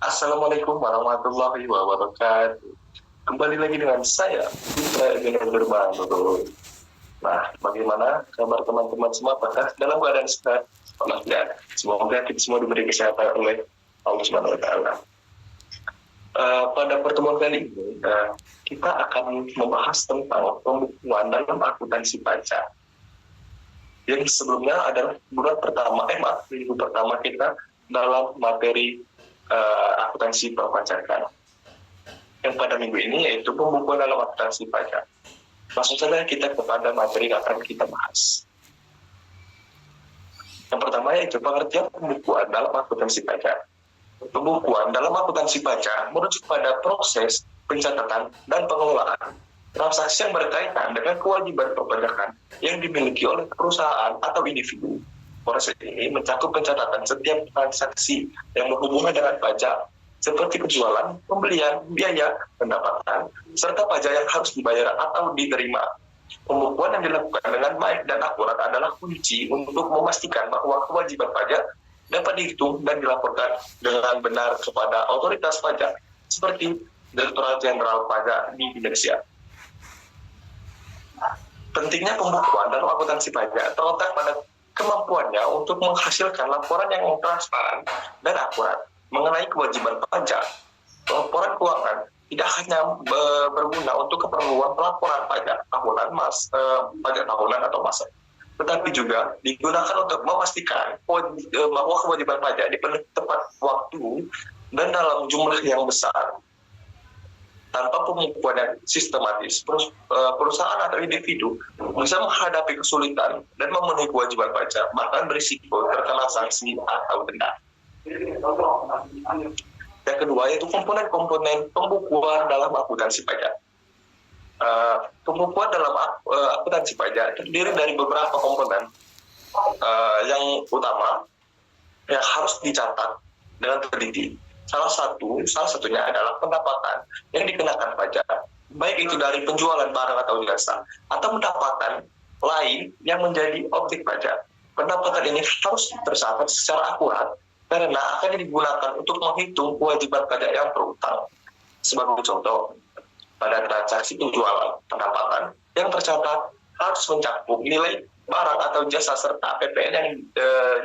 Assalamualaikum warahmatullahi wabarakatuh. Kembali lagi dengan saya, Putra Gunur Bandung. Nah, bagaimana kabar teman-teman semua? Apakah dalam keadaan sehat? Semangat. Semoga kita semua diberi kesehatan oleh Allah Subhanahu wa Ta'ala. Pada pertemuan kali ini, kita akan membahas tentang pembukuan dalam akuntansi pajak. Yang sebelumnya adalah minggu pertama kita dalam materi akuntansi perpajakan. Yang pada minggu ini yaitu pembukuan dalam akuntansi pajak. Langsung saja kita kepada materi yang akan kita bahas. Yang pertama yaitu pengertian pembukuan dalam akuntansi pajak. Pembukuan dalam akuntansi pajak merujuk pada proses pencatatan dan pengelolaan transaksi yang berkaitan dengan kewajiban perpajakan yang dimiliki oleh perusahaan atau individu. Proses ini mencakup pencatatan setiap transaksi yang berhubungan dengan pajak, seperti penjualan, pembelian, biaya, pendapatan, serta pajak yang harus dibayar atau diterima. Pembukuan yang dilakukan dengan baik dan akurat adalah kunci untuk memastikan bahwa kewajiban pajak dapat dihitung dan dilaporkan dengan benar kepada otoritas pajak, seperti Direktorat Jenderal Pajak di Indonesia. Pentingnya pembukuan dalam akuntansi pajak terletak pada kemampuannya untuk menghasilkan laporan yang transparan dan akurat mengenai kewajiban pajak. Laporan keuangan tidak hanya berguna untuk keperluan pelaporan pajak tahunan atau masa, tetapi juga digunakan untuk memastikan bahwa kewajiban pajak dipenuhi tepat waktu dan dalam jumlah yang besar. Tanpa pembukuan yang sistematis, perusahaan atau individu bisa menghadapi kesulitan dan memenuhi kewajiban pajak, bahkan berisiko terkena sanksi atau denda. Yang kedua yaitu komponen-komponen pembukuan dalam akuntansi pajak. Pembukuan dalam akuntansi pajak terdiri dari beberapa komponen. Yang utama yang harus dicatat dengan teliti. Salah satunya adalah pendapatan yang dikenakan pajak, baik itu dari penjualan barang atau jasa, atau pendapatan lain yang menjadi objek pajak. Pendapatan ini harus tercatat secara akurat karena akan digunakan untuk menghitung kewajiban pajak yang terutang. Sebagai contoh, pada transaksi penjualan, pendapatan yang tercatat harus mencakup nilai barang atau jasa serta PPN yang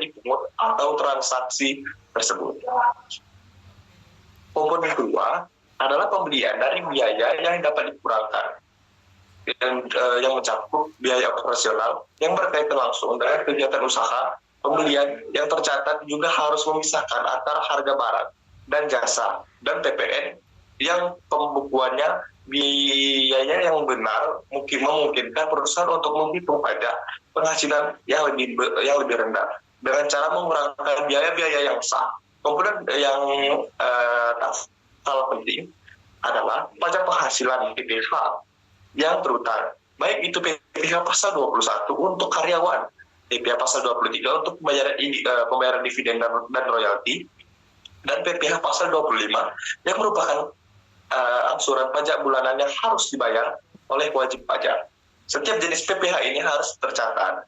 dipungut atau transaksi tersebut. Komponen kedua adalah pembelian dari biaya yang dapat dikurangkan, yang mencakup biaya operasional yang berkaitan langsung dengan kegiatan usaha. Pembelian yang tercatat juga harus memisahkan antara harga barang dan jasa dan PPN yang pembukuannya biaya yang benar memungkinkan perusahaan untuk menghitung pajak penghasilan yang lebih rendah dengan cara mengurangkan biaya-biaya yang sah. Komponen yang salah penting adalah pajak penghasilan PPh yang terutang, baik itu PPh pasal 21 untuk karyawan, PPh pasal 23 untuk pembayaran dividen dan royalti, dan PPh pasal 25 yang merupakan angsuran pajak bulanan yang harus dibayar oleh wajib pajak. Setiap jenis PPh ini harus tercatat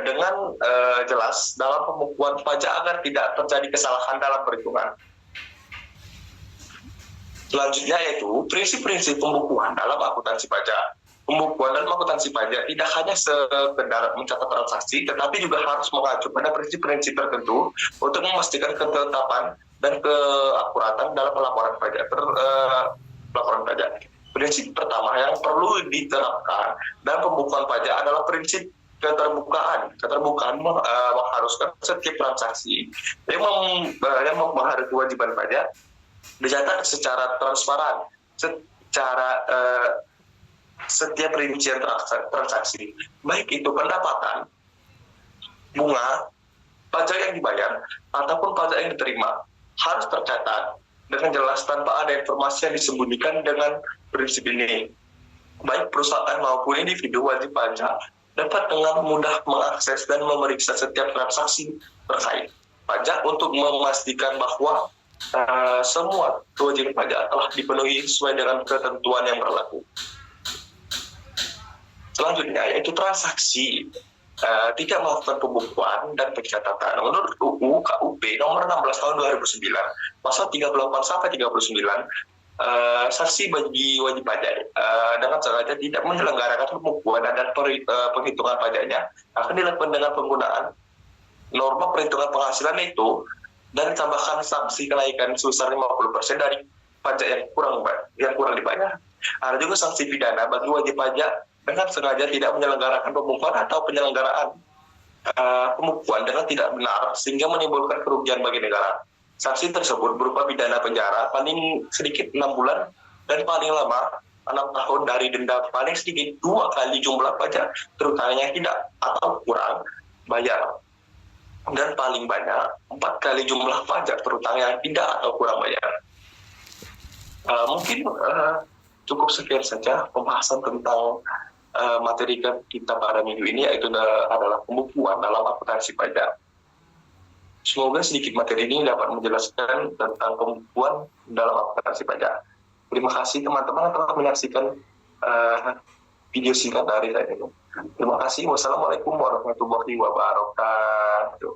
dengan jelas dalam pembukuan pajak agar tidak terjadi kesalahan dalam perhitungan. Selanjutnya yaitu prinsip-prinsip pembukuan dalam akuntansi pajak. Pembukuan dalam akuntansi pajak tidak hanya sekedar mencatat transaksi, tetapi juga harus mengacu pada prinsip-prinsip tertentu untuk memastikan ketetapan dan keakuratan dalam pelaporan pajak. Prinsip pertama yang perlu diterapkan dalam pembukuan pajak adalah prinsip keterbukaan. Keterbukaan mengharuskan setiap transaksi yang mempengaruhi kewajiban pajak dicatat secara transparan, setiap rincian transaksi, baik itu pendapatan, bunga, pajak yang dibayar, ataupun pajak yang diterima, harus tercatat dengan jelas tanpa ada informasi yang disembunyikan. Dengan prinsip ini, baik perusahaan maupun individu wajib pajak dapat dengan mudah mengakses dan memeriksa setiap transaksi terkait pajak untuk memastikan bahwa semua kewajiban pajak telah dipenuhi sesuai dengan ketentuan yang berlaku. Selanjutnya yaitu transaksi tidak melakukan pembukuan dan pencatatan. Menurut UU KUP nomor Nomor 16 tahun 2009, pasal 38 sampai 39, saksi bagi wajib pajak dengan sengaja tidak menyelenggarakan pembukuan dan penghitungan pajaknya akan dilakukan dengan penggunaan norma perhitungan penghasilan itu dan tambahkan sanksi kenaikan sebesar 50% dari pajak yang kurang dibayar. Ada juga sanksi pidana bagi wajib pajak dengan sengaja tidak menyelenggarakan pembukuan atau penyelenggaraan pembukuan dengan tidak benar sehingga menimbulkan kerugian bagi negara. Sanksi tersebut berupa pidana penjara paling sedikit 6 bulan dan paling lama 6 tahun dari denda paling sedikit 2 kali jumlah pajak terutama yang tidak atau kurang bayar, dan paling banyak 4 kali jumlah pajak terutama yang tidak atau kurang bayar. Mungkin cukup sekian saja pembahasan tentang materi kita pada minggu ini, yaitu adalah pembukuan dalam akuntansi pajak. Semoga sedikit materi ini dapat menjelaskan tentang pembukuan dalam akuntansi pajak. Terima kasih teman-teman telah menyaksikan video singkat dari saya ini. Terima kasih. Wassalamualaikum warahmatullahi wabarakatuh.